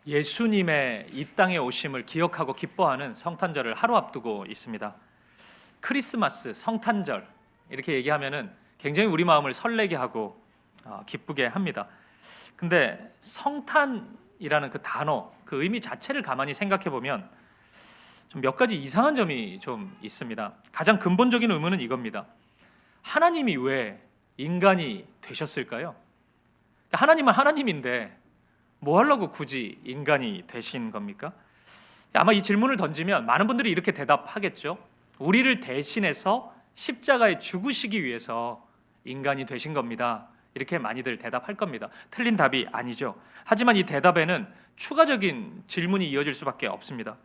예수님의 이 땅에 오심을 기억하고 기뻐하는 성탄절을 하루 앞두고 있습니다. 크리스마스, 성탄절 이렇게 얘기하면은 굉장히 우리 마음을 설레게 하고 기쁘게 합니다. 근데 성탄이라는 그 단어, 그 의미 자체를 가만히 생각해 보면 좀 몇 가지 이상한 점이 좀 있습니다. 가장 근본적인 의문은 이겁니다. 하나님이 왜 인간이 되셨을까요? 하나님은 하나님인데 뭐 하려고 굳이 인간이 되신 겁니까? 아마 이 질문을 던지면 많은 분들이 이렇게 대답하겠죠. 우리를 대신해서 십자가에 죽으시기 위해서 인간이 되신 겁니다. 이렇게 많이들 대답할 겁니다. 틀린 답이 아니죠. 하지만 이 대답에는 추가적인 질문이 이어질 수밖에 없습니다.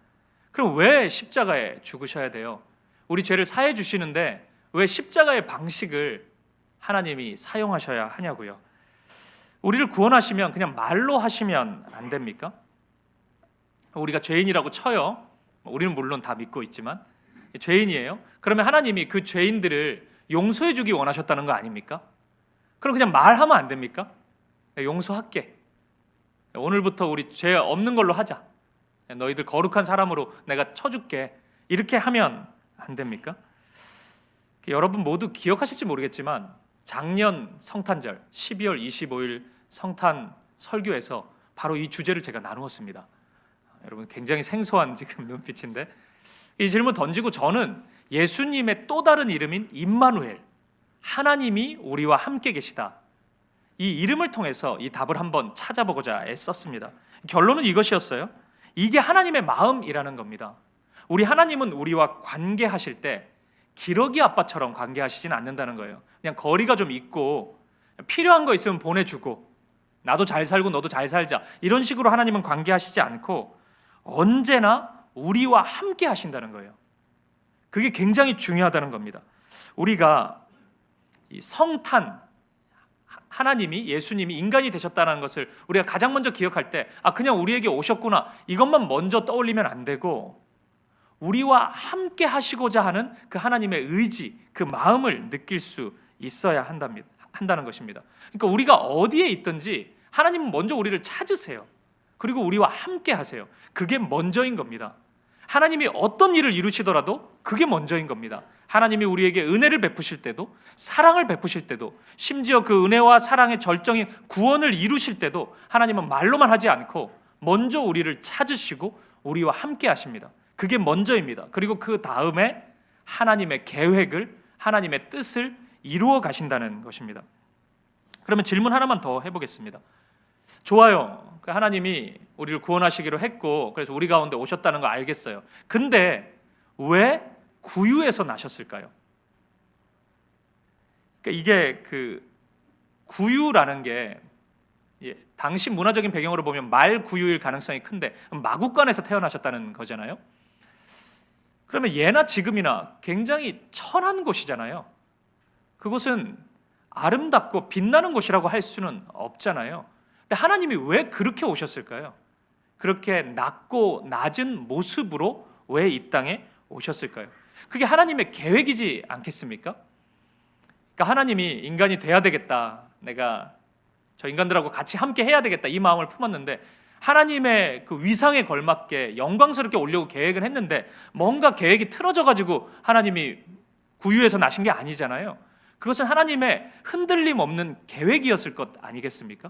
그럼 왜 십자가에 죽으셔야 돼요? 우리 죄를 사해 주시는데 왜 십자가의 방식을 하나님이 사용하셔야 하냐고요. 우리를 구원하시면 그냥 말로 하시면 안 됩니까? 우리가 죄인이라고 쳐요. 우리는 물론 다 믿고 있지만 죄인이에요. 그러면 하나님이 그 죄인들을 용서해 주기 원하셨다는 거 아닙니까? 그럼 그냥 말하면 안 됩니까? 용서할게. 오늘부터 우리 죄 없는 걸로 하자. 너희들 거룩한 사람으로 내가 쳐줄게. 이렇게 하면 안 됩니까? 여러분 모두 기억하실지 모르겠지만 작년 성탄절 12월 25일 성탄 설교에서 바로 이 주제를 제가 나누었습니다. 여러분 굉장히 생소한 지금 눈빛인데 이 질문 던지고 저는 예수님의 또 다른 이름인 임마누엘, 하나님이 우리와 함께 계시다, 이 이름을 통해서 이 답을 한번 찾아보고자 애썼습니다. 결론은 이것이었어요. 이게 하나님의 마음이라는 겁니다. 우리 하나님은 우리와 관계하실 때 기러기 아빠처럼 관계하시진 않는다는 거예요. 그냥 거리가 좀 있고 필요한 거 있으면 보내주고 나도 잘 살고 너도 잘 살자 이런 식으로 하나님은 관계하시지 않고 언제나 우리와 함께 하신다는 거예요. 그게 굉장히 중요하다는 겁니다. 우리가 이 성탄, 하나님이 예수님이 인간이 되셨다는 것을 우리가 가장 먼저 기억할 때 그냥 우리에게 오셨구나 이것만 먼저 떠올리면 안 되고 우리와 함께 하시고자 하는 그 하나님의 의지, 그 마음을 느낄 수 있어야 한다는 것입니다. 그러니까 우리가 어디에 있든지 하나님은 먼저 우리를 찾으세요. 그리고 우리와 함께 하세요. 그게 먼저인 겁니다. 하나님이 어떤 일을 이루시더라도 그게 먼저인 겁니다. 하나님이 우리에게 은혜를 베푸실 때도, 사랑을 베푸실 때도, 심지어 그 은혜와 사랑의 절정인 구원을 이루실 때도 하나님은 말로만 하지 않고 먼저 우리를 찾으시고 우리와 함께 하십니다. 그게 먼저입니다. 그리고 그 다음에 하나님의 계획을, 하나님의 뜻을 이루어 가신다는 것입니다. 그러면 질문 하나만 더 해보겠습니다. 좋아요. 하나님이 우리를 구원하시기로 했고 그래서 우리 가운데 오셨다는 거 알겠어요. 근데 왜 구유에서 나셨을까요? 그러니까 이게 그 구유라는 게 당시 문화적인 배경으로 보면 말 구유일 가능성이 큰데 마국간에서 태어나셨다는 거잖아요. 그러면 예나 지금이나 굉장히 천한 곳이잖아요. 그곳은 아름답고 빛나는 곳이라고 할 수는 없잖아요. 근데 하나님이 왜 그렇게 오셨을까요? 그렇게 낮고 낮은 모습으로 왜 이 땅에 오셨을까요? 그게 하나님의 계획이지 않겠습니까? 그러니까 하나님이 인간이 돼야 되겠다, 내가 저 인간들하고 같이 함께 해야 되겠다 이 마음을 품었는데 하나님의 그 위상에 걸맞게 영광스럽게 오려고 계획을 했는데 뭔가 계획이 틀어져가지고 하나님이 구유에서 나신 게 아니잖아요. 그것은 하나님의 흔들림 없는 계획이었을 것 아니겠습니까?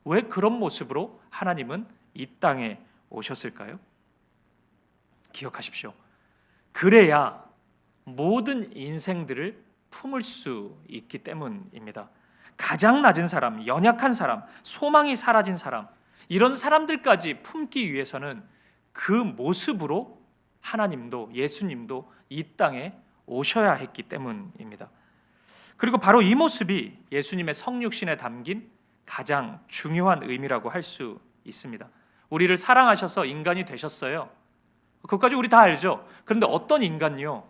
왜 그런 모습으로 하나님은 이 땅에 오셨을까요? 기억하십시오. 그래야 모든 인생들을 품을 수 있기 때문입니다. 가장 낮은 사람, 연약한 사람, 소망이 사라진 사람, 이런 사람들까지 품기 위해서는 그 모습으로 하나님도 예수님도 이 땅에 오셔야 했기 때문입니다. 그리고 바로 이 모습이 예수님의 성육신에 담긴 가장 중요한 의미라고 할 수 있습니다. 우리를 사랑하셔서 인간이 되셨어요. 그것까지 우리 다 알죠. 그런데 어떤 인간요?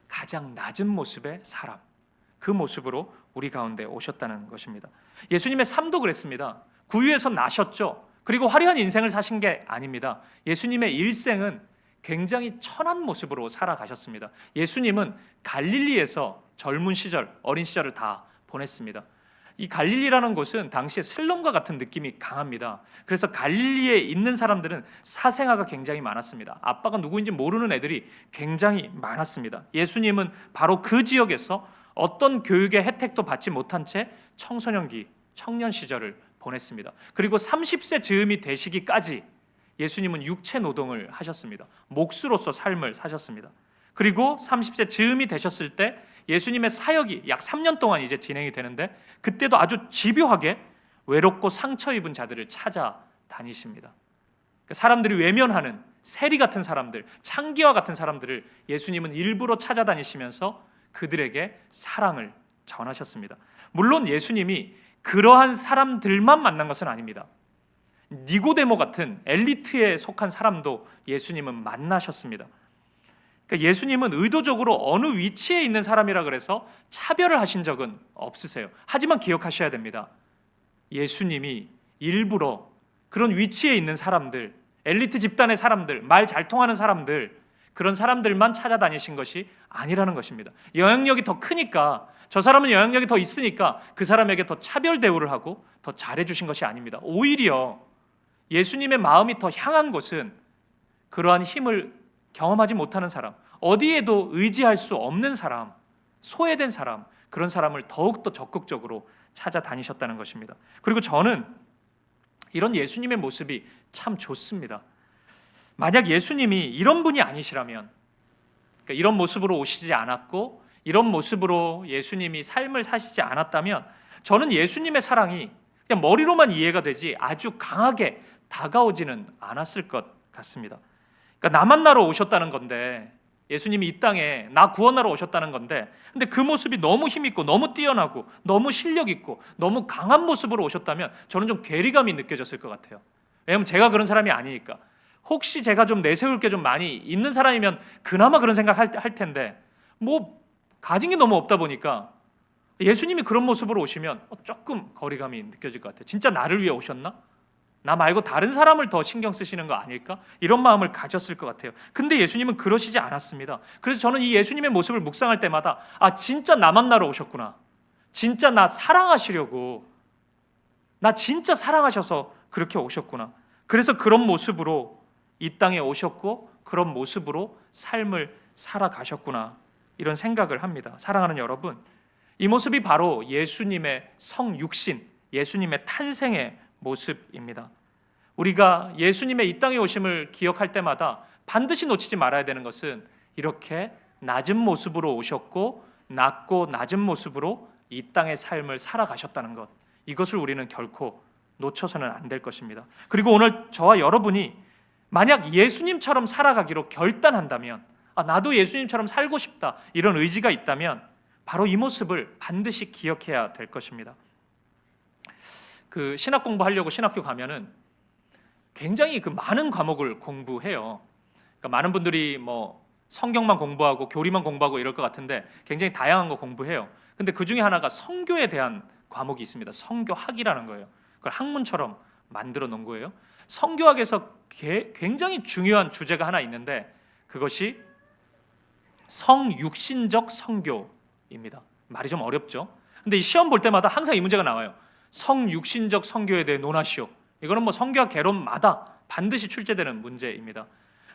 가장 낮은 모습의 사람, 그 모습으로 우리 가운데 오셨다는 것입니다. 예수님의 삶도 그랬습니다. 구유에서 나셨죠. 그리고 화려한 인생을 사신 게 아닙니다. 예수님의 일생은 굉장히 천한 모습으로 살아가셨습니다. 예수님은 갈릴리에서 젊은 시절, 어린 시절을 다 보냈습니다. 이 갈릴리라는 곳은 당시에 슬럼과 같은 느낌이 강합니다. 그래서 갈릴리에 있는 사람들은 사생아가 굉장히 많았습니다. 아빠가 누구인지 모르는 애들이 굉장히 많았습니다. 예수님은 바로 그 지역에서 어떤 교육의 혜택도 받지 못한 채 청소년기, 청년 시절을 보냈습니다. 그리고 30세 즈음이 되시기까지 예수님은 육체 노동을 하셨습니다. 몫으로서 삶을 사셨습니다. 그리고 30세 즈음이 되셨을 때 예수님의 사역이 약 3년 동안 이제 진행이 되는데, 그때도 아주 집요하게 외롭고 상처 입은 자들을 찾아다니십니다. 사람들이 외면하는 세리 같은 사람들, 창기와 같은 사람들을 예수님은 일부러 찾아다니시면서 그들에게 사랑을 전하셨습니다. 물론 예수님이 그러한 사람들만 만난 것은 아닙니다. 니고데모 같은 엘리트에 속한 사람도 예수님은 만나셨습니다. 그러니까 예수님은 의도적으로 어느 위치에 있는 사람이라 그래서 차별을 하신 적은 없으세요. 하지만 기억하셔야 됩니다. 예수님이 일부러 그런 위치에 있는 사람들, 엘리트 집단의 사람들, 말 잘 통하는 사람들, 그런 사람들만 찾아다니신 것이 아니라는 것입니다. 영향력이 더 크니까, 저 사람은 영향력이 더 있으니까 그 사람에게 더 차별 대우를 하고 더 잘해주신 것이 아닙니다. 오히려 예수님의 마음이 더 향한 곳은 그러한 힘을 경험하지 못하는 사람, 어디에도 의지할 수 없는 사람, 소외된 사람, 그런 사람을 더욱더 적극적으로 찾아다니셨다는 것입니다. 그리고 저는 이런 예수님의 모습이 참 좋습니다. 만약 예수님이 이런 분이 아니시라면, 그러니까 이런 모습으로 오시지 않았고 이런 모습으로 예수님이 삶을 사시지 않았다면, 저는 예수님의 사랑이 그냥 머리로만 이해가 되지 아주 강하게 다가오지는 않았을 것 같습니다. 그러니까 나 만나러 오셨다는 건데, 예수님이 이 땅에 나 구원하러 오셨다는 건데, 근데 그 모습이 너무 힘있고 너무 뛰어나고 너무 실력 있고 너무 강한 모습으로 오셨다면 저는 좀 괴리감이 느껴졌을 것 같아요. 왜냐하면 제가 그런 사람이 아니니까. 혹시 제가 좀 내세울 게 좀 많이 있는 사람이면 그나마 그런 생각 할 텐데, 뭐 가진 게 너무 없다 보니까 예수님이 그런 모습으로 오시면 조금 거리감이 느껴질 것 같아요. 진짜 나를 위해 오셨나? 나 말고 다른 사람을 더 신경 쓰시는 거 아닐까? 이런 마음을 가졌을 것 같아요. 근데 예수님은 그러시지 않았습니다. 그래서 저는 이 예수님의 모습을 묵상할 때마다, 아, 진짜 나 만나러 오셨구나. 진짜 나 사랑하시려고, 나 진짜 사랑하셔서 그렇게 오셨구나. 그래서 그런 모습으로 이 땅에 오셨고 그런 모습으로 삶을 살아가셨구나, 이런 생각을 합니다. 사랑하는 여러분, 이 모습이 바로 예수님의 성육신, 예수님의 탄생의 모습입니다. 우리가 예수님의 이 땅에 오심을 기억할 때마다 반드시 놓치지 말아야 되는 것은, 이렇게 낮은 모습으로 오셨고 낮고 낮은 모습으로 이 땅의 삶을 살아가셨다는 것, 이것을 우리는 결코 놓쳐서는 안 될 것입니다. 그리고 오늘 저와 여러분이 만약 예수님처럼 살아가기로 결단한다면, 아, 나도 예수님처럼 살고 싶다, 이런 의지가 있다면 바로 이 모습을 반드시 기억해야 될 것입니다. 그 신학 공부하려고 신학교 가면은 굉장히 그 많은 과목을 공부해요. 그러니까 많은 분들이 뭐 성경만 공부하고 교리만 공부하고 이럴 것 같은데 굉장히 다양한 거 공부해요. 근데 그 중에 하나가 성교에 대한 과목이 있습니다. 성교학이라는 거예요. 그걸 학문처럼 만들어 놓은 거예요. 성교학에서 굉장히 중요한 주제가 하나 있는데, 그것이 성육신적 성교입니다. 말이 좀 어렵죠? 근데 이 시험 볼 때마다 항상 이 문제가 나와요. 성육신적 성교에 대해 논하시오. 이거는 뭐 성교학 개론마다 반드시 출제되는 문제입니다.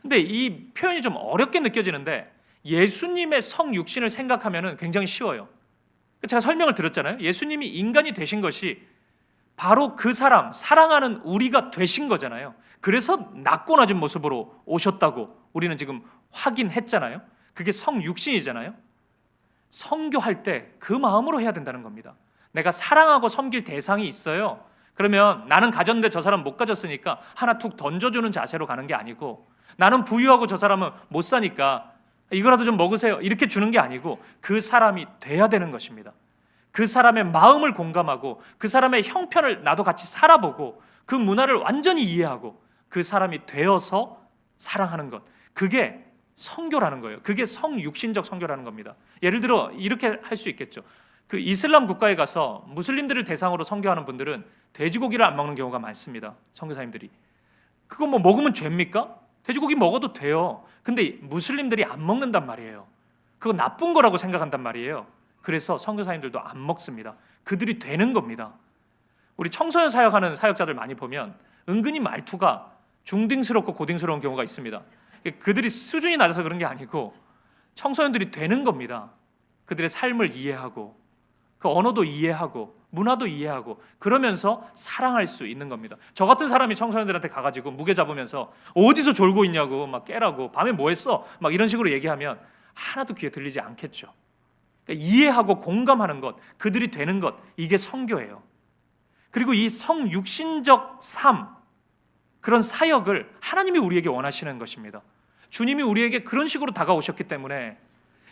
근데 이 표현이 좀 어렵게 느껴지는데, 예수님의 성육신을 생각하면 굉장히 쉬워요. 제가 설명을 드렸잖아요. 예수님이 인간이 되신 것이 바로 그 사람, 사랑하는 우리가 되신 거잖아요. 그래서 낮고 낮은 모습으로 오셨다고 우리는 지금 확인했잖아요. 그게 성육신이잖아요. 성교할 때 그 마음으로 해야 된다는 겁니다. 내가 사랑하고 섬길 대상이 있어요. 그러면 나는 가졌는데 저 사람 못 가졌으니까 하나 툭 던져주는 자세로 가는 게 아니고, 나는 부유하고 저 사람은 못 사니까 이거라도 좀 먹으세요, 이렇게 주는 게 아니고, 그 사람이 돼야 되는 것입니다. 그 사람의 마음을 공감하고 그 사람의 형편을 나도 같이 살아보고 그 문화를 완전히 이해하고 그 사람이 되어서 사랑하는 것, 그게 성교라는 거예요. 그게 성육신적 성교라는 겁니다. 예를 들어 이렇게 할 수 있겠죠. 그 이슬람 국가에 가서 무슬림들을 대상으로 선교하는 분들은 돼지고기를 안 먹는 경우가 많습니다. 선교사님들이. 그거 뭐 먹으면 죄입니까? 돼지고기 먹어도 돼요. 근데 무슬림들이 안 먹는단 말이에요. 그거 나쁜 거라고 생각한단 말이에요. 그래서 선교사님들도 안 먹습니다. 그들이 되는 겁니다. 우리 청소년 사역하는 사역자들 많이 보면 은근히 말투가 중딩스럽고 고딩스러운 경우가 있습니다. 그들이 수준이 낮아서 그런 게 아니고 청소년들이 되는 겁니다. 그들의 삶을 이해하고 그 언어도 이해하고 문화도 이해하고 그러면서 사랑할 수 있는 겁니다. 저 같은 사람이 청소년들한테 가가지고 무게 잡으면서 어디서 졸고 있냐고 막 깨라고 밤에 뭐 했어? 막 이런 식으로 얘기하면 하나도 귀에 들리지 않겠죠. 그러니까 이해하고 공감하는 것, 그들이 되는 것, 이게 선교예요. 그리고 이 성육신적 삶, 그런 사역을 하나님이 우리에게 원하시는 것입니다. 주님이 우리에게 그런 식으로 다가오셨기 때문에,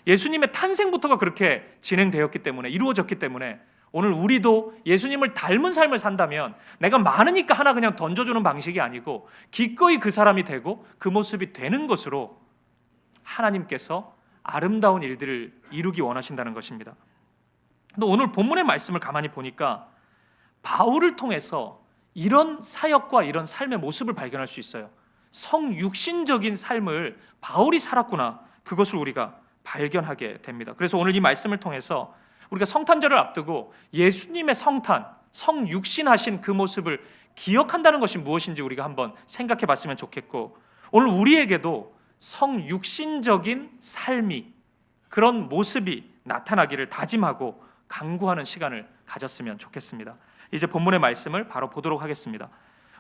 예수님의 탄생부터가 그렇게 진행되었기 때문에, 이루어졌기 때문에 오늘 우리도 예수님을 닮은 삶을 산다면 내가 많으니까 하나 그냥 던져주는 방식이 아니고 기꺼이 그 사람이 되고 그 모습이 되는 것으로 하나님께서 아름다운 일들을 이루기 원하신다는 것입니다. 근데 오늘 본문의 말씀을 가만히 보니까 바울을 통해서 이런 사역과 이런 삶의 모습을 발견할 수 있어요. 성육신적인 삶을 바울이 살았구나, 그것을 우리가 발견하게 됩니다. 그래서 오늘 이 말씀을 통해서 우리가 성탄절을 앞두고 예수님의 성탄, 성육신하신 그 모습을 기억한다는 것이 무엇인지 우리가 한번 생각해 봤으면 좋겠고, 오늘 우리에게도 성육신적인 삶이, 그런 모습이 나타나기를 다짐하고 간구하는 시간을 가졌으면 좋겠습니다. 이제 본문의 말씀을 바로 보도록 하겠습니다.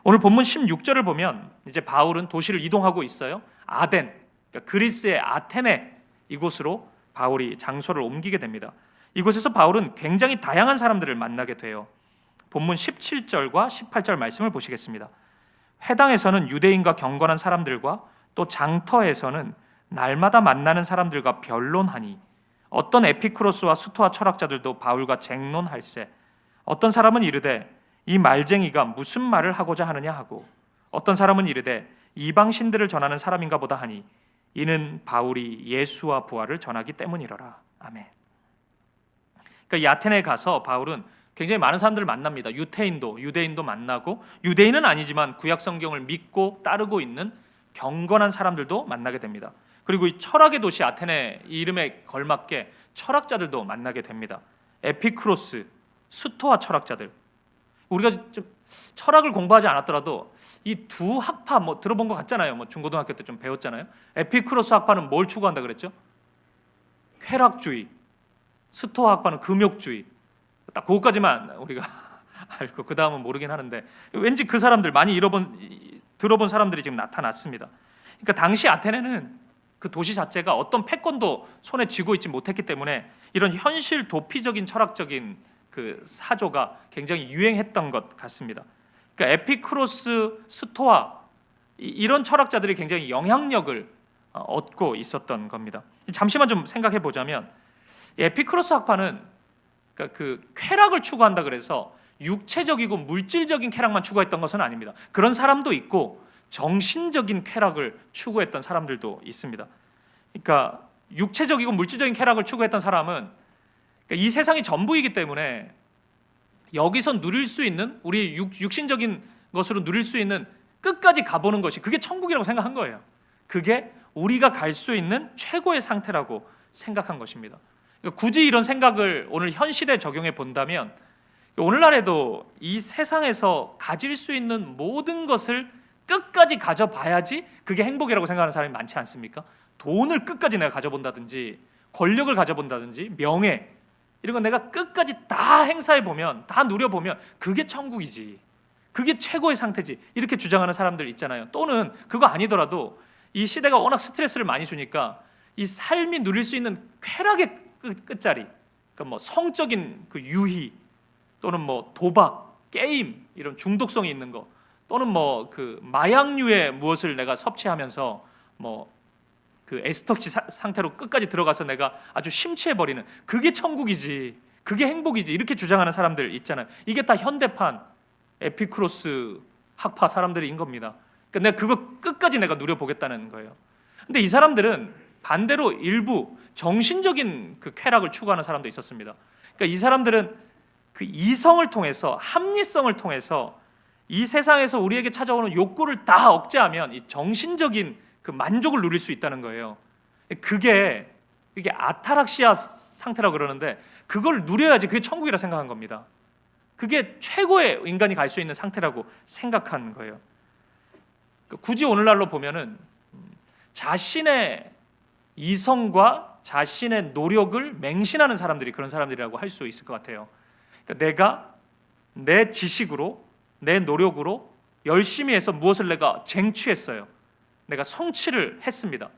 오늘 본문 16절을 보면 이제 바울은 도시를 이동하고 있어요. 아덴, 그러니까 그리스의 아테네, 이곳으로 바울이 장소를 옮기게 됩니다. 이곳에서 바울은 굉장히 다양한 사람들을 만나게 돼요. 본문 17절과 18절 말씀을 보시겠습니다. 회당에서는 유대인과 경건한 사람들과 또 장터에서는 날마다 만나는 사람들과 변론하니 어떤 에피쿠로스와 스토아 철학자들도 바울과 쟁론할세. 어떤 사람은 이르되 이 말쟁이가 무슨 말을 하고자 하느냐 하고, 어떤 사람은 이르되 이방신들을 전하는 사람인가 보다 하니 이는 바울이 예수와 부활을 전하기 때문이로라. 아멘. 그러니까 이 아테네에 가서 바울은 굉장히 많은 사람들을 만납니다. 유대인도 만나고, 유대인은 아니지만 구약 성경을 믿고 따르고 있는 경건한 사람들도 만나게 됩니다. 그리고 이 철학의 도시 아테네 이름에 걸맞게 철학자들도 만나게 됩니다. 에피쿠로스, 스토아 철학자들. 우리가 좀 철학을 공부하지 않았더라도 이 두 학파 뭐 들어본 것 같잖아요. 뭐 중고등학교 때 좀 배웠잖아요. 에피쿠로스 학파는 뭘 추구한다 그랬죠? 쾌락주의. 스토아 학파는 금욕주의. 딱 그것까지만 우리가 알고 그 다음은 모르긴 하는데, 왠지 그 사람들 많이 들어본 사람들이 지금 나타났습니다. 그러니까 당시 아테네는 그 도시 자체가 어떤 패권도 손에 쥐고 있지 못했기 때문에 이런 현실 도피적인 철학적인 그 사조가 굉장히 유행했던 것 같습니다. 그러니까 에피쿠로스, 스토아 이런 철학자들이 굉장히 영향력을 얻고 있었던 겁니다. 잠시만 좀 생각해 보자면, 에피쿠로스 학파는 그러니까 그 쾌락을 추구한다 그래서 육체적이고 물질적인 쾌락만 추구했던 것은 아닙니다. 그런 사람도 있고 정신적인 쾌락을 추구했던 사람들도 있습니다. 그러니까 육체적이고 물질적인 쾌락을 추구했던 사람은 이 세상이 전부이기 때문에 여기서 누릴 수 있는, 우리 육신적인 것으로 누릴 수 있는 끝까지 가보는 것이, 그게 천국이라고 생각한 거예요. 그게 우리가 갈 수 있는 최고의 상태라고 생각한 것입니다. 굳이 이런 생각을 오늘 현 시대에 적용해 본다면, 오늘날에도 이 세상에서 가질 수 있는 모든 것을 끝까지 가져봐야지 그게 행복이라고 생각하는 사람이 많지 않습니까? 돈을 끝까지 내가 가져본다든지, 권력을 가져본다든지, 명예, 이런 건 내가 끝까지 다 행사해 보면, 다 누려보면 그게 천국이지, 그게 최고의 상태지, 이렇게 주장하는 사람들 있잖아요. 또는 그거 아니더라도 이 시대가 워낙 스트레스를 많이 주니까 이 삶이 누릴 수 있는 쾌락의 끝자리, 그러니까 뭐 성적인 그 유희, 또는 뭐 도박, 게임, 이런 중독성이 있는 거, 또는 뭐 그 마약류의 무엇을 내가 섭취하면서 뭐 그 에스터시 상태로 끝까지 들어가서 내가 아주 심취해버리는, 그게 천국이지, 그게 행복이지, 이렇게 주장하는 사람들 있잖아요. 이게 다 현대판 에피쿠로스 학파 사람들인 겁니다. 그러니까 내가 그거 끝까지 내가 누려보겠다는 거예요. 근데 이 사람들은 반대로 일부 정신적인 그 쾌락을 추구하는 사람도 있었습니다. 그러니까 이 사람들은 그 이성을 통해서, 합리성을 통해서 이 세상에서 우리에게 찾아오는 욕구를 다 억제하면 이 정신적인 그 만족을 누릴 수 있다는 거예요. 그게 아타락시아 상태라고 그러는데, 그걸 누려야지 그게 천국이라 생각한 겁니다. 그게 최고의 인간이 갈 수 있는 상태라고 생각한 거예요. 굳이 오늘날로 보면은 자신의 이성과 자신의 노력을 맹신하는 사람들이 그런 사람들이라고 할 수 있을 것 같아요. 그러니까 내가 내 지식으로, 내 노력으로 열심히 해서 무엇을 내가 쟁취했어요. 내가 성취를 했습니다.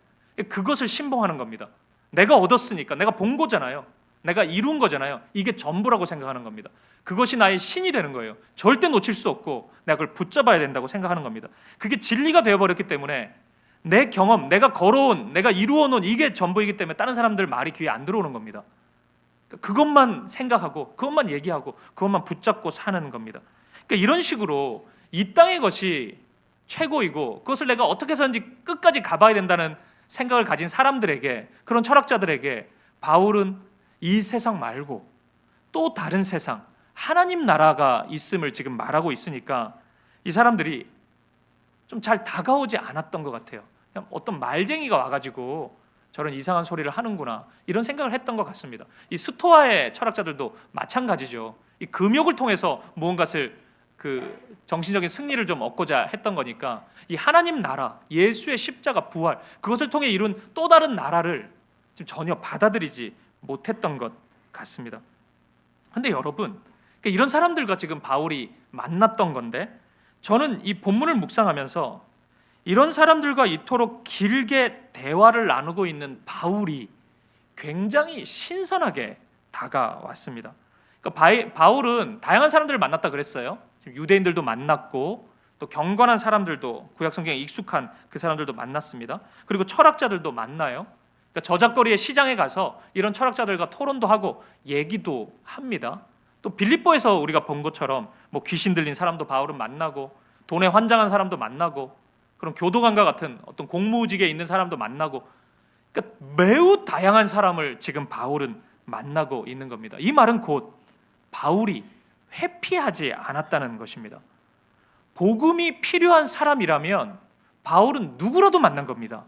그것을 신봉하는 겁니다. 내가 얻었으니까, 내가 본 거잖아요. 내가 이룬 거잖아요. 이게 전부라고 생각하는 겁니다. 그것이 나의 신이 되는 거예요. 절대 놓칠 수 없고 내가 그걸 붙잡아야 된다고 생각하는 겁니다. 그게 진리가 되어버렸기 때문에 내 경험, 내가 걸어온, 내가 이루어놓은 이게 전부이기 때문에 다른 사람들 말이 귀에 안 들어오는 겁니다. 그것만 생각하고 그것만 얘기하고 그것만 붙잡고 사는 겁니다. 그러니까 이런 식으로 이 땅의 것이 최고이고 그것을 내가 어떻게 해서든지 끝까지 가봐야 된다는 생각을 가진 사람들에게, 그런 철학자들에게 바울은 이 세상 말고 또 다른 세상, 하나님 나라가 있음을 지금 말하고 있으니까 이 사람들이 좀 잘 다가오지 않았던 것 같아요. 그냥 어떤 말쟁이가 와가지고 저런 이상한 소리를 하는구나 이런 생각을 했던 것 같습니다. 이 스토아의 철학자들도 마찬가지죠. 이 금욕을 통해서 무언가를 정신적인 승리를 좀 얻고자 했던 거니까 이 하나님 나라, 예수의 십자가 부활, 그것을 통해 이룬 또 다른 나라를 지금 전혀 받아들이지 못했던 것 같습니다. 근데 여러분, 이런 사람들과 지금 바울이 만났던 건데, 저는 이 본문을 묵상하면서 이런 사람들과 이토록 길게 대화를 나누고 있는 바울이 굉장히 신선하게 다가왔습니다. 그러니까 바울은 다양한 사람들을 만났다 그랬어요. 유대인들도 만났고 또 경건한 사람들도, 구약 성경에 익숙한 그 사람들도 만났습니다. 그리고 철학자들도 만나요. 그러니까 저작거리의 시장에 가서 이런 철학자들과 토론도 하고 얘기도 합니다. 또 빌립보에서 우리가 본 것처럼 뭐 귀신 들린 사람도 바울은 만나고, 돈에 환장한 사람도 만나고, 그런 교도관과 같은 어떤 공무직에 있는 사람도 만나고, 그러니까 매우 다양한 사람을 지금 바울은 만나고 있는 겁니다. 이 말은 곧 바울이 회피하지 않았다는 것입니다. 복음이 필요한 사람이라면 바울은 누구라도 만난 겁니다.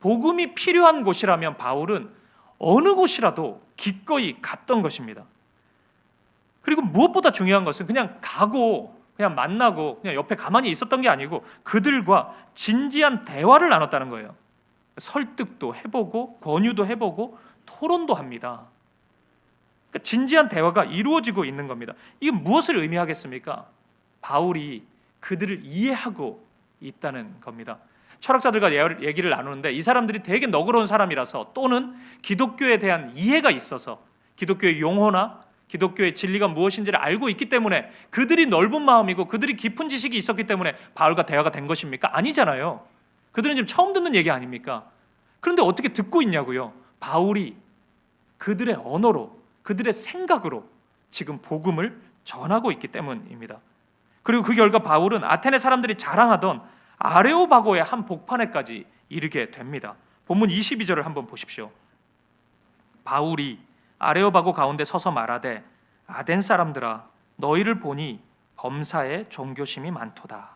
복음이 필요한 곳이라면 바울은 어느 곳이라도 기꺼이 갔던 것입니다. 그리고 무엇보다 중요한 것은 그냥 가고 그냥 만나고 그냥 옆에 가만히 있었던 게 아니고 그들과 진지한 대화를 나눴다는 거예요. 설득도 해보고 권유도 해보고 토론도 합니다. 그러니까 진지한 대화가 이루어지고 있는 겁니다. 이게 무엇을 의미하겠습니까? 바울이 그들을 이해하고 있다는 겁니다. 철학자들과 얘기를 나누는데 이 사람들이 되게 너그러운 사람이라서, 또는 기독교에 대한 이해가 있어서, 기독교의 용어나 기독교의 진리가 무엇인지를 알고 있기 때문에, 그들이 넓은 마음이고 그들이 깊은 지식이 있었기 때문에 바울과 대화가 된 것입니까? 아니잖아요. 그들은 지금 처음 듣는 얘기 아닙니까? 그런데 어떻게 듣고 있냐고요? 바울이 그들의 언어로, 그들의 생각으로 지금 복음을 전하고 있기 때문입니다. 그리고 그 결과 바울은 아테네 사람들이 자랑하던 아레오바고의 한 복판에까지 이르게 됩니다. 본문 22절을 한번 보십시오. 바울이 아레오바고 가운데 서서 말하되, 아덴 사람들아, 너희를 보니 범사에 종교심이 많도다.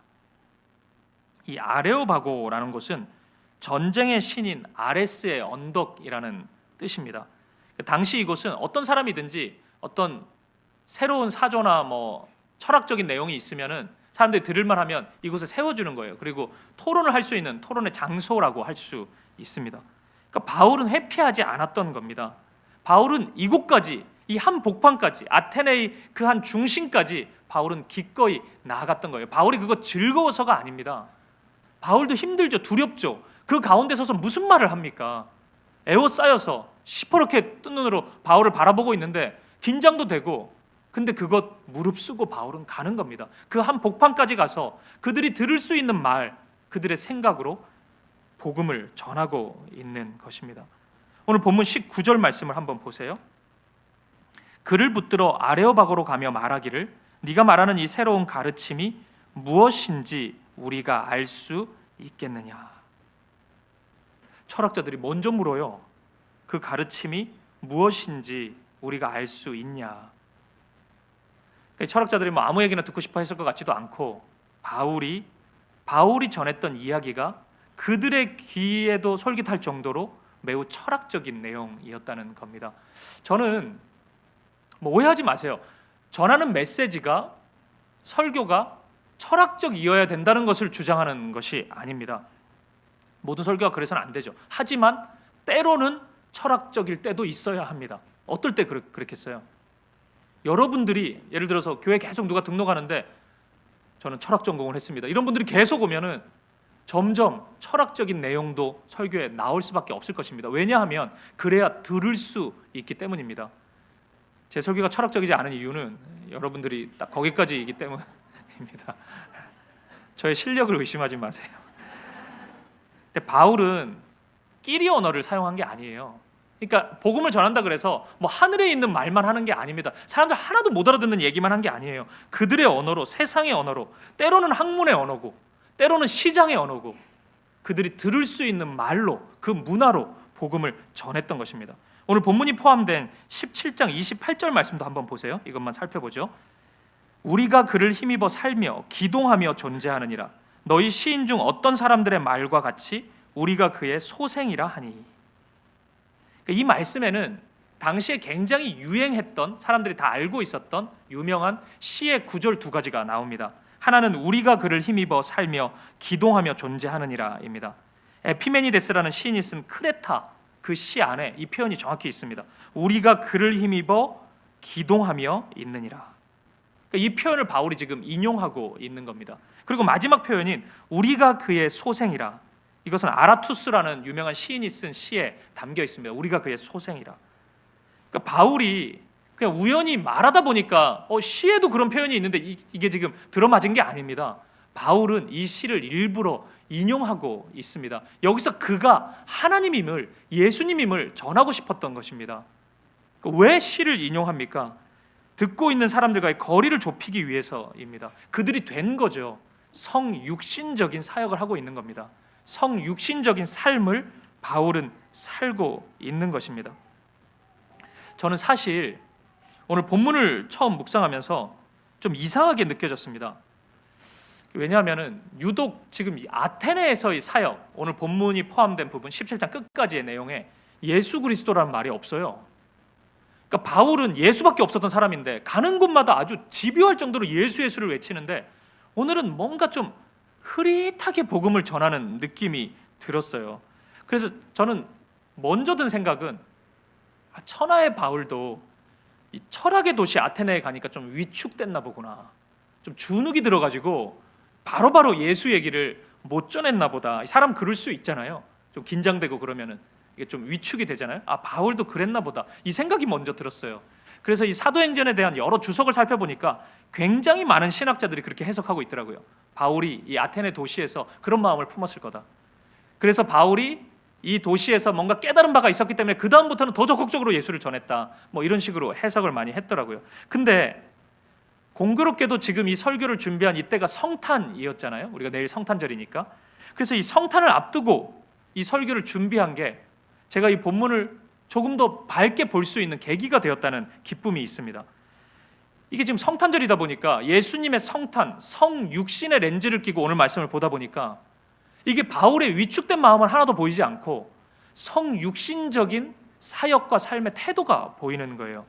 이 아레오바고라는 곳은 전쟁의 신인 아레스의 언덕이라는 뜻입니다. 당시 이곳은 어떤 사람이든지 어떤 새로운 사조나 뭐 철학적인 내용이 있으면은 사람들이 들을만 하면 이곳에 세워주는 거예요. 그리고 토론을 할 수 있는 토론의 장소라고 할 수 있습니다. 그러니까 바울은 회피하지 않았던 겁니다. 바울은 이곳까지, 이 한 복판까지, 아테네의 그 한 중심까지 바울은 기꺼이 나아갔던 거예요. 바울이 그거 즐거워서가 아닙니다. 바울도 힘들죠. 두렵죠. 그 가운데 서서 무슨 말을 합니까? 에워싸여서 시퍼렇게 뜬 눈으로 바울을 바라보고 있는데 긴장도 되고, 근데 그것 무릅쓰고 바울은 가는 겁니다. 그 한 복판까지 가서 그들이 들을 수 있는 말, 그들의 생각으로 복음을 전하고 있는 것입니다. 오늘 본문 19절 말씀을 한번 보세요. 그를 붙들어 아레오바고로 가며 말하기를, 네가 말하는 이 새로운 가르침이 무엇인지 우리가 알 수 있겠느냐. 철학자들이 먼저 물어요. 그 가르침이 무엇인지 우리가 알 수 있냐. 철학자들이 뭐 아무 얘기나 듣고 싶어 했을 것 같지도 않고, 바울이 전했던 이야기가 그들의 귀에도 솔깃할 정도로 매우 철학적인 내용이었다는 겁니다. 저는 뭐 오해하지 마세요. 전하는 메시지가, 설교가 철학적이어야 된다는 것을 주장하는 것이 아닙니다. 모든 설교가 그래서는 안 되죠. 하지만 때로는 철학적일 때도 있어야 합니다. 어떨 때 그렇겠어요? 여러분들이 예를 들어서 교회 계속 누가 등록하는데 저는 철학 전공을 했습니다, 이런 분들이 계속 오면은 점점 철학적인 내용도 설교에 나올 수밖에 없을 것입니다. 왜냐하면 그래야 들을 수 있기 때문입니다. 제 설교가 철학적이지 않은 이유는 여러분들이 딱 거기까지이기 때문입니다. 저의 실력을 의심하지 마세요. 근데 바울은 끼리 언어를 사용한 게 아니에요. 그러니까 복음을 전한다 그래서 뭐 하늘에 있는 말만 하는 게 아닙니다. 사람들 하나도 못 알아듣는 얘기만 한 게 아니에요. 그들의 언어로, 세상의 언어로, 때로는 학문의 언어고 때로는 시장의 언어고 그들이 들을 수 있는 말로, 그 문화로 복음을 전했던 것입니다. 오늘 본문이 포함된 17장 28절 말씀도 한번 보세요. 이것만 살펴보죠. 우리가 그를 힘입어 살며 기동하며 존재하느니라. 너희 시인 중 어떤 사람들의 말과 같이 우리가 그의 소생이라 하니. 이 말씀에는 당시에 굉장히 유행했던, 사람들이 다 알고 있었던 유명한 시의 구절 두 가지가 나옵니다. 하나는 우리가 그를 힘입어 살며 기동하며 존재하느니라입니다. 에피메니데스라는 시인이 쓴 크레타, 그 시 안에 이 표현이 정확히 있습니다. 우리가 그를 힘입어 기동하며 있느니라. 이 표현을 바울이 지금 인용하고 있는 겁니다. 그리고 마지막 표현인 우리가 그의 소생이라, 이것은 아라투스라는 유명한 시인이 쓴 시에 담겨 있습니다. 우리가 그의 소생이라. 그러니까 바울이 그냥 우연히 말하다 보니까 시에도 그런 표현이 있는데 이게 지금 들어맞은 게 아닙니다. 바울은 이 시를 일부러 인용하고 있습니다. 여기서 그가 하나님임을, 예수님임을 전하고 싶었던 것입니다. 왜 시를 인용합니까? 듣고 있는 사람들과의 거리를 좁히기 위해서입니다. 그들이 된 거죠. 성육신적인 사역을 하고 있는 겁니다. 성육신적인 삶을 바울은 살고 있는 것입니다. 저는 사실 오늘 본문을 처음 묵상하면서 좀 이상하게 느껴졌습니다. 왜냐하면 유독 지금 아테네에서의 사역, 오늘 본문이 포함된 부분 17장 끝까지의 내용에 예수 그리스도라는 말이 없어요. 그러니까 바울은 예수밖에 없었던 사람인데 가는 곳마다 아주 집요할 정도로 예수를 외치는데 오늘은 뭔가 좀 흐릿하게 복음을 전하는 느낌이 들었어요. 그래서 저는 먼저 든 생각은 천하의 바울도 이 철학의 도시 아테네에 가니까 좀 위축됐나 보구나, 좀 주눅이 들어가지고 바로바로 예수 얘기를 못 전했나 보다. 사람 그럴 수 있잖아요. 좀 긴장되고 그러면은 이게 좀 위축이 되잖아요. 바울도 그랬나 보다, 이 생각이 먼저 들었어요. 그래서 이 사도행전에 대한 여러 주석을 살펴보니까 굉장히 많은 신학자들이 그렇게 해석하고 있더라고요. 바울이 이 아테네 도시에서 그런 마음을 품었을 거다. 그래서 바울이 이 도시에서 뭔가 깨달은 바가 있었기 때문에 그 다음부터는 더 적극적으로 예수를 전했다, 뭐 이런 식으로 해석을 많이 했더라고요. 근데 공교롭게도 지금 이 설교를 준비한 이때가 성탄이었잖아요. 우리가 내일 성탄절이니까. 그래서 이 성탄을 앞두고 이 설교를 준비한 게 제가 이 본문을 조금 더 밝게 볼 수 있는 계기가 되었다는 기쁨이 있습니다. 이게 지금 성탄절이다 보니까 예수님의 성탄, 성육신의 렌즈를 끼고 오늘 말씀을 보다 보니까 이게 바울의 위축된 마음은 하나도 보이지 않고 성육신적인 사역과 삶의 태도가 보이는 거예요.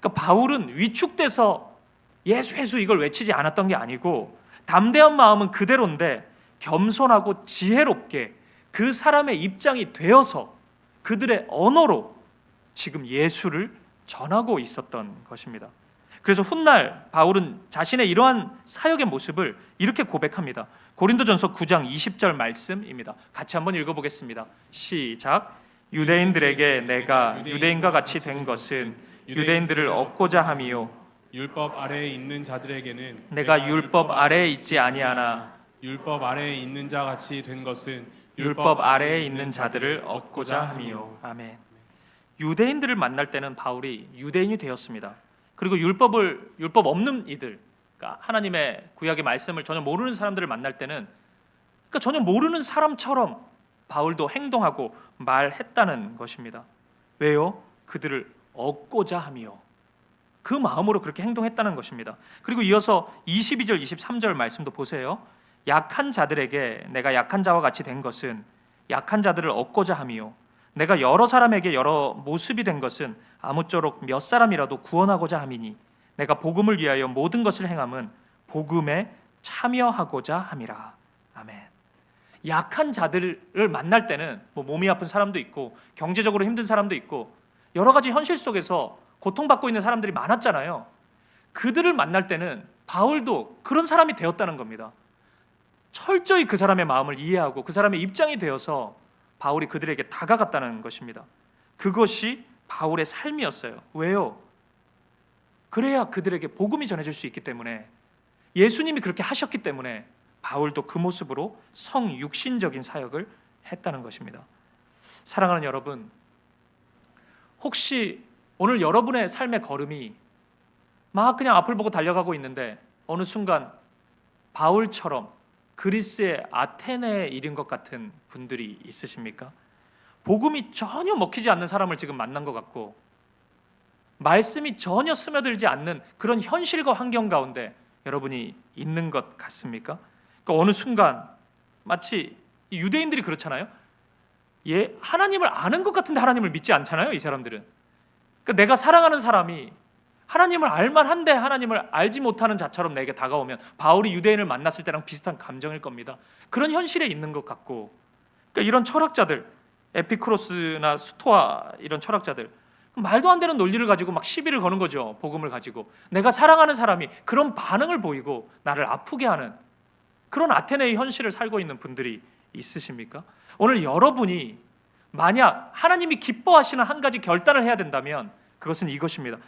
그러니까 바울은 위축돼서 예수 이걸 외치지 않았던 게 아니고 담대한 마음은 그대로인데 겸손하고 지혜롭게 그 사람의 입장이 되어서 그들의 언어로 지금 예수를 전하고 있었던 것입니다. 그래서 훗날 바울은 자신의 이러한 사역의 모습을 이렇게 고백합니다. 고린도전서 9장 20절 말씀입니다. 같이 한번 읽어보겠습니다. 시작. 유대인들에게 내가 유대인과 같이 된 것은 유대인들을 얻고자 함이요 율법 아래에 있는 자들에게는 내가 율법 아래에 있지 아니하나 율법 아래에 있는 자 같이 된 것은 율법 아래에 있는 자들을 얻고자 함이요. 아멘. 유대인들을 만날 때는 바울이 유대인이 되었습니다. 그리고 율법 없는 이들, 그러니까 하나님의 구약의 말씀을 전혀 모르는 사람들을 만날 때는 그러니까 전혀 모르는 사람처럼 바울도 행동하고 말했다는 것입니다. 왜요? 그들을 얻고자 함이요. 그 마음으로 그렇게 행동했다는 것입니다. 그리고 이어서 22절, 23절 말씀도 보세요. 약한 자들에게 내가 약한 자와 같이 된 것은 약한 자들을 얻고자 함이요 내가 여러 사람에게 여러 모습이 된 것은 아무쪼록 몇 사람이라도 구원하고자 함이니 내가 복음을 위하여 모든 것을 행함은 복음에 참여하고자 함이라. 아멘. 약한 자들을 만날 때는 몸이 아픈 사람도 있고 경제적으로 힘든 사람도 있고 여러 가지 현실 속에서 고통받고 있는 사람들이 많았잖아요. 그들을 만날 때는 바울도 그런 사람이 되었다는 겁니다. 철저히 그 사람의 마음을 이해하고 그 사람의 입장이 되어서 바울이 그들에게 다가갔다는 것입니다. 그것이 바울의 삶이었어요. 왜요? 그래야 그들에게 복음이 전해질 수 있기 때문에, 예수님이 그렇게 하셨기 때문에 바울도 그 모습으로 성육신적인 사역을 했다는 것입니다. 사랑하는 여러분, 혹시 오늘 여러분의 삶의 걸음이 막 그냥 앞을 보고 달려가고 있는데 어느 순간 바울처럼 그리스의 아테네에 이른 것 같은 분들이 있으십니까? 복음이 전혀 먹히지 않는 사람을 지금 만난 것 같고 말씀이 전혀 스며들지 않는 그런 현실과 환경 가운데 여러분이 있는 것 같습니까? 그러니까 어느 순간 마치 유대인들이 그렇잖아요. 하나님을 아는 것 같은데 하나님을 믿지 않잖아요, 이 사람들은. 그러니까 내가 사랑하는 사람이 하나님을 알만한데 하나님을 알지 못하는 자처럼 내게 다가오면 바울이 유대인을 만났을 때랑 비슷한 감정일 겁니다. 그런 현실에 있는 것 같고, 그러니까 이런 철학자들, 에피쿠로스나 스토아 이런 철학자들, 말도 안 되는 논리를 가지고 막 시비를 거는 거죠. 복음을 가지고 내가 사랑하는 사람이 그런 반응을 보이고 나를 아프게 하는 그런 아테네의 현실을 살고 있는 분들이 있으십니까? 오늘 여러분이 만약 하나님이 기뻐하시는 한 가지 결단을 해야 된다면 그것은 이것입니다.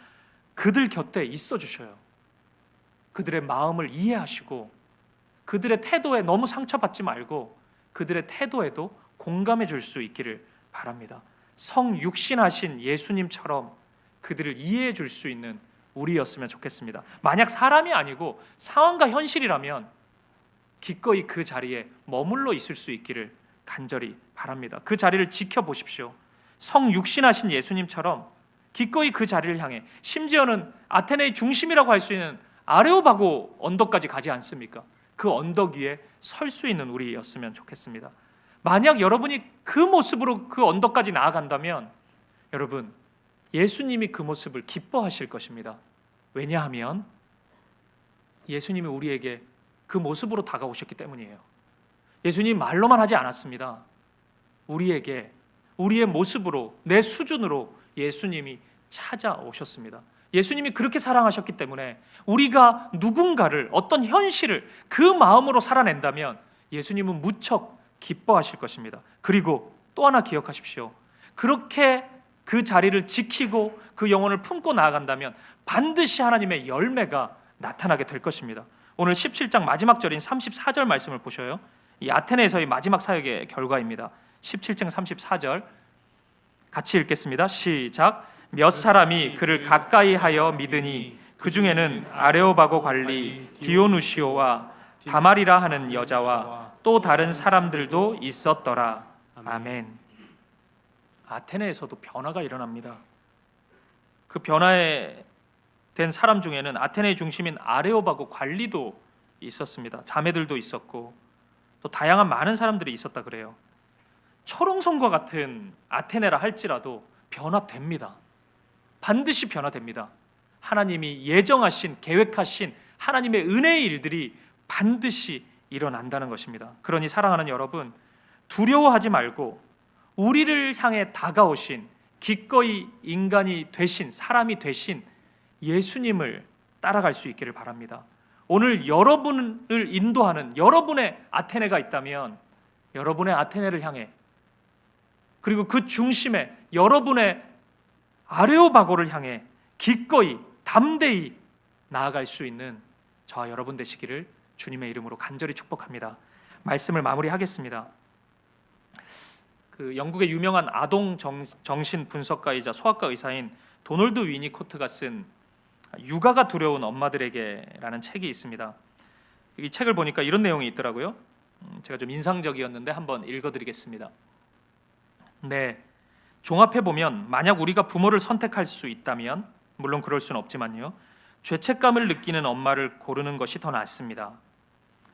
그들 곁에 있어 주셔요. 그들의 마음을 이해하시고 그들의 태도에 너무 상처받지 말고 그들의 태도에도 공감해 줄 수 있기를 바랍니다. 성육신하신 예수님처럼 그들을 이해해 줄 수 있는 우리였으면 좋겠습니다. 만약 사람이 아니고 상황과 현실이라면 기꺼이 그 자리에 머물러 있을 수 있기를 간절히 바랍니다. 그 자리를 지켜보십시오. 성육신하신 예수님처럼 기꺼이 그 자리를 향해, 심지어는 아테네의 중심이라고 할 수 있는 아레오바고 언덕까지 가지 않습니까? 그 언덕 위에 설 수 있는 우리였으면 좋겠습니다. 만약 여러분이 그 모습으로 그 언덕까지 나아간다면 여러분, 예수님이 그 모습을 기뻐하실 것입니다. 왜냐하면 예수님이 우리에게 그 모습으로 다가오셨기 때문이에요. 예수님 말로만 하지 않았습니다. 우리에게 우리의 모습으로, 내 수준으로 예수님이 찾아오셨습니다. 예수님이 그렇게 사랑하셨기 때문에 우리가 누군가를, 어떤 현실을 그 마음으로 살아낸다면 예수님은 무척 기뻐하실 것입니다. 그리고 또 하나 기억하십시오. 그렇게 그 자리를 지키고 그 영혼을 품고 나아간다면 반드시 하나님의 열매가 나타나게 될 것입니다. 오늘 17장 마지막 절인 34절 말씀을 보셔요. 이 아테네에서의 마지막 사역의 결과입니다. 17장 34절 같이 읽겠습니다. 시작. 몇 사람이 그를 가까이 하여 믿으니 그 중에는 아레오바고 관리 디오누시오와 다말이라 하는 여자와 또 다른 사람들도 있었더라. 아멘. 아테네에서도 변화가 일어납니다. 그 변화에 된 사람 중에는 아테네의 중심인 아레오바고 관리도 있었습니다. 자매들도 있었고 또 다양한 많은 사람들이 있었다 그래요. 초롱성과 같은 아테네라 할지라도 변화됩니다. 반드시 변화됩니다. 하나님이 예정하신, 계획하신 하나님의 은혜의 일들이 반드시 일어난다는 것입니다. 그러니 사랑하는 여러분, 두려워하지 말고 우리를 향해 다가오신, 기꺼이 인간이 되신, 사람이 되신 예수님을 따라갈 수 있기를 바랍니다. 오늘 여러분을 인도하는 여러분의 아테네가 있다면 여러분의 아테네를 향해, 그리고 그 중심에 여러분의 아레오바고를 향해 기꺼이 담대히 나아갈 수 있는 저와 여러분 되시기를 주님의 이름으로 간절히 축복합니다. 말씀을 마무리하겠습니다. 그 영국의 유명한 아동 정신 분석가이자 소아과 의사인 도널드 위니코트가 쓴 육아가 두려운 엄마들에게라는 책이 있습니다. 이 책을 보니까 이런 내용이 있더라고요. 제가 좀 인상적이었는데 한번 읽어드리겠습니다. 네, 종합해 보면 만약 우리가 부모를 선택할 수 있다면, 물론 그럴 수는 없지만요, 죄책감을 느끼는 엄마를 고르는 것이 더 낫습니다.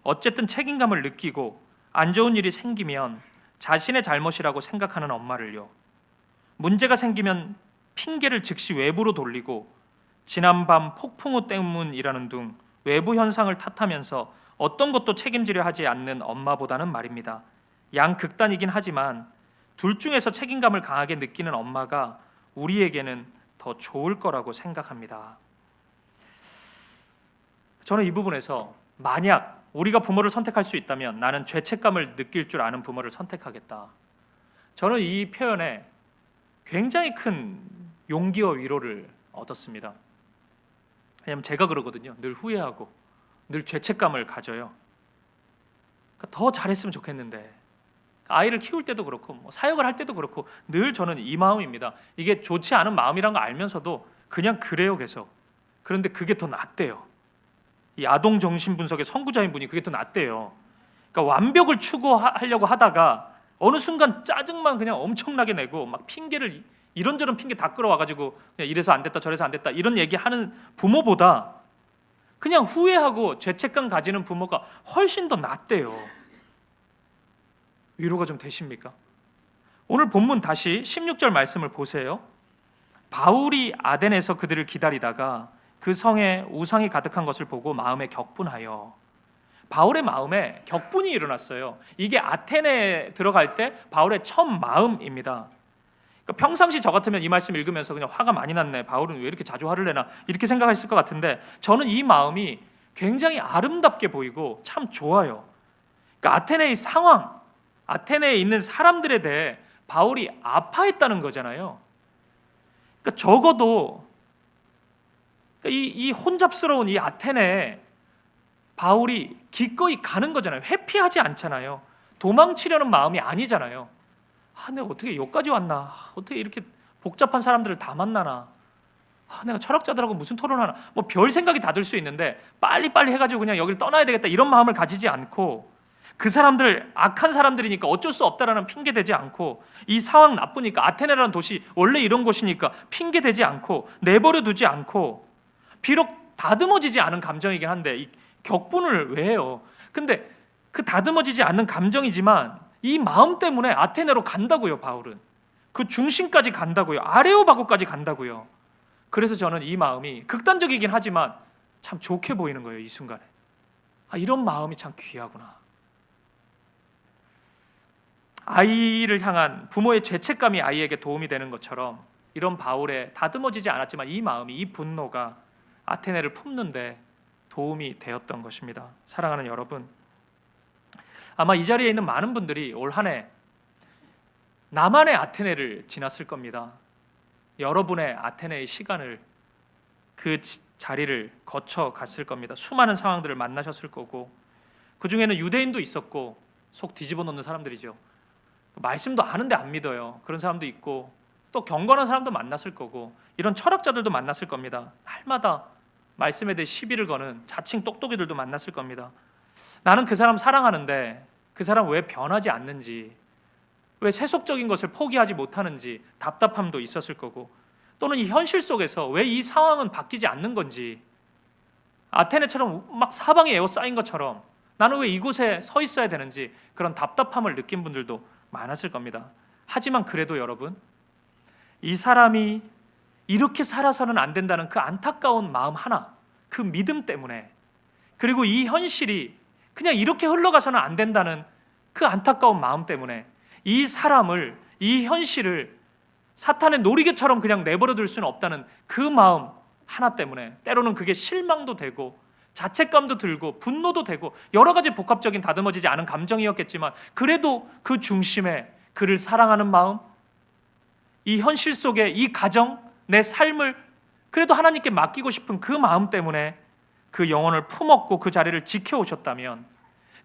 어쨌든 책임감을 느끼고 안 좋은 일이 생기면 자신의 잘못이라고 생각하는 엄마를요, 문제가 생기면 핑계를 즉시 외부로 돌리고 지난밤 폭풍우 때문이라는 등 외부 현상을 탓하면서 어떤 것도 책임지려 하지 않는 엄마보다는 말입니다. 양극단이긴 하지만 둘 중에서 책임감을 강하게 느끼는 엄마가 우리에게는 더 좋을 거라고 생각합니다. 저는 이 부분에서 만약 우리가 부모를 선택할 수 있다면 나는 죄책감을 느낄 줄 아는 부모를 선택하겠다. 저는 이 표현에 굉장히 큰 용기와 위로를 얻었습니다. 왜냐하면 제가 그러거든요. 늘 후회하고 늘 죄책감을 가져요. 그러니까 더 잘했으면 좋겠는데, 아이를 키울 때도 그렇고 사역을 할 때도 그렇고 늘 저는 이 마음입니다. 이게 좋지 않은 마음이란 거 알면서도 그냥 그래요 계속. 그런데 그게 더 낫대요. 이 아동 정신 분석의 선구자인 분이 그게 더 낫대요. 그러니까 완벽을 추구하려고 하다가 어느 순간 짜증만 그냥 엄청나게 내고 막 핑계를 이런저런 핑계 다 끌어와가지고 그냥 이래서 안 됐다 저래서 안 됐다 이런 얘기하는 부모보다 그냥 후회하고 죄책감 가지는 부모가 훨씬 더 낫대요. 위로가 좀 되십니까? 오늘 본문 다시 16절 말씀을 보세요. 바울이 아덴에서 그들을 기다리다가 그 성에 우상이 가득한 것을 보고 마음에 격분하여. 바울의 마음에 격분이 일어났어요. 이게 아테네에 들어갈 때 바울의 첫 마음입니다. 그러니까 평상시 저 같으면 이 말씀 읽으면서 그냥 화가 많이 났네, 바울은 왜 이렇게 자주 화를 내나, 이렇게 생각했을 것 같은데 저는 이 마음이 굉장히 아름답게 보이고 참 좋아요. 그러니까 아테네의 상황, 아테네에 있는 사람들에 대해 바울이 아파했다는 거잖아요. 그러니까 적어도 이 혼잡스러운 이 아테네에 바울이 기꺼이 가는 거잖아요. 회피하지 않잖아요. 도망치려는 마음이 아니잖아요. 내가 어떻게 여기까지 왔나? 어떻게 이렇게 복잡한 사람들을 다 만나나? 내가 철학자들하고 무슨 토론하나? 뭐 별 생각이 다 들 수 있는데 빨리빨리 해가지고 그냥 여기를 떠나야 되겠다 이런 마음을 가지지 않고, 그 사람들 악한 사람들이니까 어쩔 수 없다라는 핑계 대지 않고, 이 상황 나쁘니까 아테네라는 도시 원래 이런 곳이니까 핑계 대지 않고 내버려 두지 않고, 비록 다듬어지지 않은 감정이긴 한데 이 격분을 왜 해요? 근데 그 다듬어지지 않는 감정이지만 이 마음 때문에 아테네로 간다고요. 바울은 그 중심까지 간다고요. 아레오바고까지 간다고요. 그래서 저는 이 마음이 극단적이긴 하지만 참 좋게 보이는 거예요. 이 순간에 이런 마음이 참 귀하구나. 아이를 향한 부모의 죄책감이 아이에게 도움이 되는 것처럼 이런 바울의 다듬어지지 않았지만 이 마음이, 이 분노가 아테네를 품는데 도움이 되었던 것입니다. 사랑하는 여러분, 아마 이 자리에 있는 많은 분들이 올 한 해 나만의 아테네를 지났을 겁니다. 여러분의 아테네의 시간을, 그 자리를 거쳐 갔을 겁니다. 수많은 상황들을 만나셨을 거고, 그 중에는 유대인도 있었고 속 뒤집어 놓는 사람들이죠. 말씀도 아는데 안 믿어요. 그런 사람도 있고, 또 경건한 사람도 만났을 거고, 이런 철학자들도 만났을 겁니다. 날마다 말씀에 대해 시비를 거는 자칭 똑똑이들도 만났을 겁니다. 나는 그 사람 사랑하는데 그 사람 왜 변하지 않는지, 왜 세속적인 것을 포기하지 못하는지 답답함도 있었을 거고, 또는 이 현실 속에서 왜 이 상황은 바뀌지 않는 건지, 아테네처럼 막 사방에 에워싸인 것처럼 나는 왜 이곳에 서 있어야 되는지 그런 답답함을 느낀 분들도 많았을 겁니다. 하지만 그래도 여러분, 이 사람이 이렇게 살아서는 안 된다는 그 안타까운 마음 하나, 그 믿음 때문에, 그리고 이 현실이 그냥 이렇게 흘러가서는 안 된다는 그 안타까운 마음 때문에 이 사람을, 이 현실을 사탄의 놀이개처럼 그냥 내버려 둘 수는 없다는 그 마음 하나 때문에, 때로는 그게 실망도 되고 자책감도 들고 분노도 되고 여러 가지 복합적인 다듬어지지 않은 감정이었겠지만, 그래도 그 중심에 그를 사랑하는 마음, 이 현실 속에 이 가정, 내 삶을 그래도 하나님께 맡기고 싶은 그 마음 때문에 그 영혼을 품었고 그 자리를 지켜오셨다면,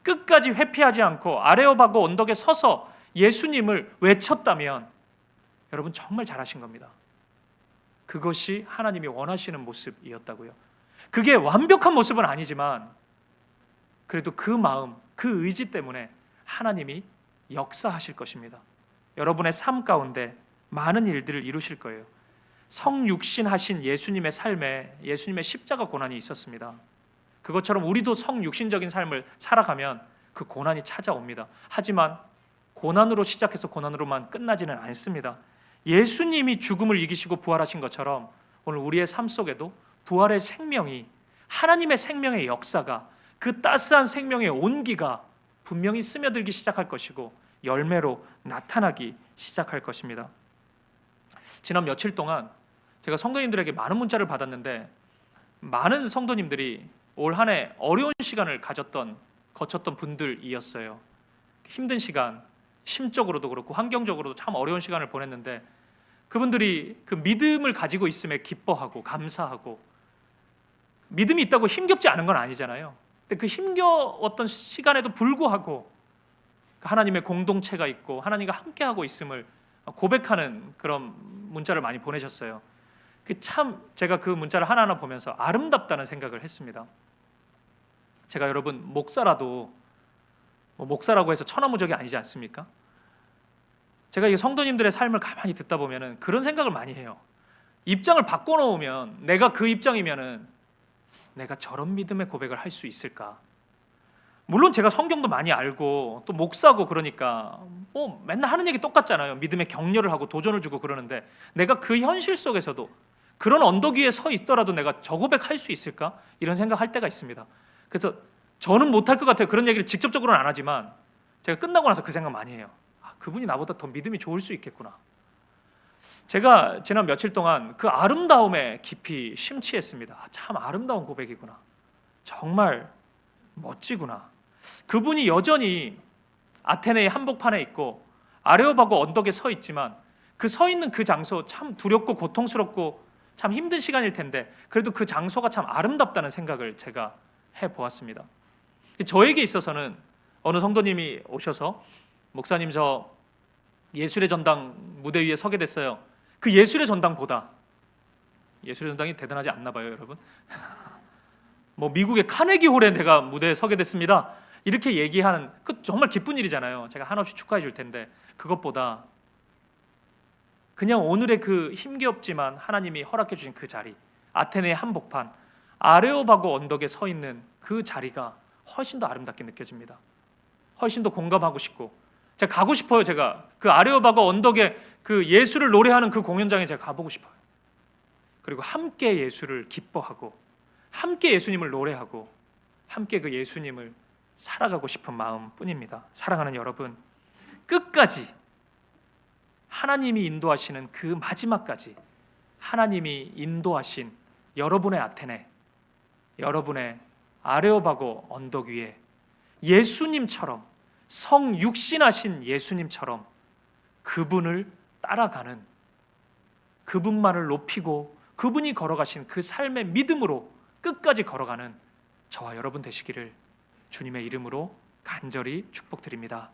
끝까지 회피하지 않고 아레오바고 언덕에 서서 예수님을 외쳤다면 여러분 정말 잘하신 겁니다. 그것이 하나님이 원하시는 모습이었다고요. 그게 완벽한 모습은 아니지만 그래도 그 마음, 그 의지 때문에 하나님이 역사하실 것입니다. 여러분의 삶 가운데 많은 일들을 이루실 거예요. 성육신하신 예수님의 삶에 예수님의 십자가 고난이 있었습니다. 그것처럼 우리도 성육신적인 삶을 살아가면 그 고난이 찾아옵니다. 하지만 고난으로 시작해서 고난으로만 끝나지는 않습니다. 예수님이 죽음을 이기시고 부활하신 것처럼 오늘 우리의 삶 속에도 부활의 생명이, 하나님의 생명의 역사가, 그 따스한 생명의 온기가 분명히 스며들기 시작할 것이고 열매로 나타나기 시작할 것입니다. 지난 며칠 동안 제가 성도님들에게 많은 문자를 받았는데, 많은 성도님들이 올 한 해 어려운 시간을 거쳤던 분들이었어요. 힘든 시간, 심적으로도 그렇고 환경적으로도 참 어려운 시간을 보냈는데, 그분들이 그 믿음을 가지고 있음에 기뻐하고 감사하고, 믿음이 있다고 힘겹지 않은 건 아니잖아요. 근데 그 힘겨웠던 시간에도 불구하고 하나님의 공동체가 있고 하나님과 함께하고 있음을 고백하는 그런 문자를 많이 보내셨어요. 참 제가 그 문자를 하나하나 보면서 아름답다는 생각을 했습니다. 제가 여러분 목사라도 목사라고 해서 천하무적이 아니지 않습니까? 제가 이 성도님들의 삶을 가만히 듣다 보면은 그런 생각을 많이 해요. 입장을 바꿔놓으면, 내가 그 입장이면은 내가 저런 믿음의 고백을 할 수 있을까? 물론 제가 성경도 많이 알고 또 목사고 그러니까 맨날 하는 얘기 똑같잖아요. 믿음의 격려를 하고 도전을 주고 그러는데, 내가 그 현실 속에서도 그런 언덕 위에 서 있더라도 내가 저 고백할 수 있을까? 이런 생각할 때가 있습니다. 그래서 저는 못할 것 같아요. 그런 얘기를 직접적으로는 안 하지만 제가 끝나고 나서 그 생각 많이 해요. 그분이 나보다 더 믿음이 좋을 수 있겠구나. 제가 지난 며칠 동안 그 아름다움에 깊이 심취했습니다. 참 아름다운 고백이구나. 정말 멋지구나. 그분이 여전히 아테네의 한복판에 있고 아레오바고 언덕에 서 있지만, 그 서 있는 그 장소 참 두렵고 고통스럽고 참 힘든 시간일 텐데, 그래도 그 장소가 참 아름답다는 생각을 제가 해보았습니다. 저에게 있어서는 어느 성도님이 오셔서, 목사님 저 예술의 전당 무대 위에 서게 됐어요. 그 예술의 전당보다, 예술의 전당이 대단하지 않나 봐요 여러분. 미국의 카네기 홀에 내가 무대에 서게 됐습니다, 이렇게 얘기하는 그 정말 기쁜 일이잖아요. 제가 한없이 축하해 줄 텐데, 그것보다 그냥 오늘의 그 힘겹지만 하나님이 허락해 주신 그 자리, 아테네의 한복판 아레오바고 언덕에 서 있는 그 자리가 훨씬 더 아름답게 느껴집니다. 훨씬 더 공감하고 싶고, 제가 가고 싶어요. 제가 그 아레오바고 언덕에 그 예수를 노래하는 그 공연장에 제가 가보고 싶어요. 그리고 함께 예수를 기뻐하고, 함께 예수님을 노래하고, 함께 그 예수님을 살아가고 싶은 마음뿐입니다. 사랑하는 여러분, 끝까지 하나님이 인도하시는 그 마지막까지 하나님이 인도하신 여러분의 아테네, 여러분의 아레오바고 언덕 위에 예수님처럼, 성육신하신 예수님처럼 그분을 따라가는, 그분만을 높이고 그분이 걸어가신 그 삶의 믿음으로 끝까지 걸어가는 저와 여러분 되시기를 주님의 이름으로 간절히 축복드립니다.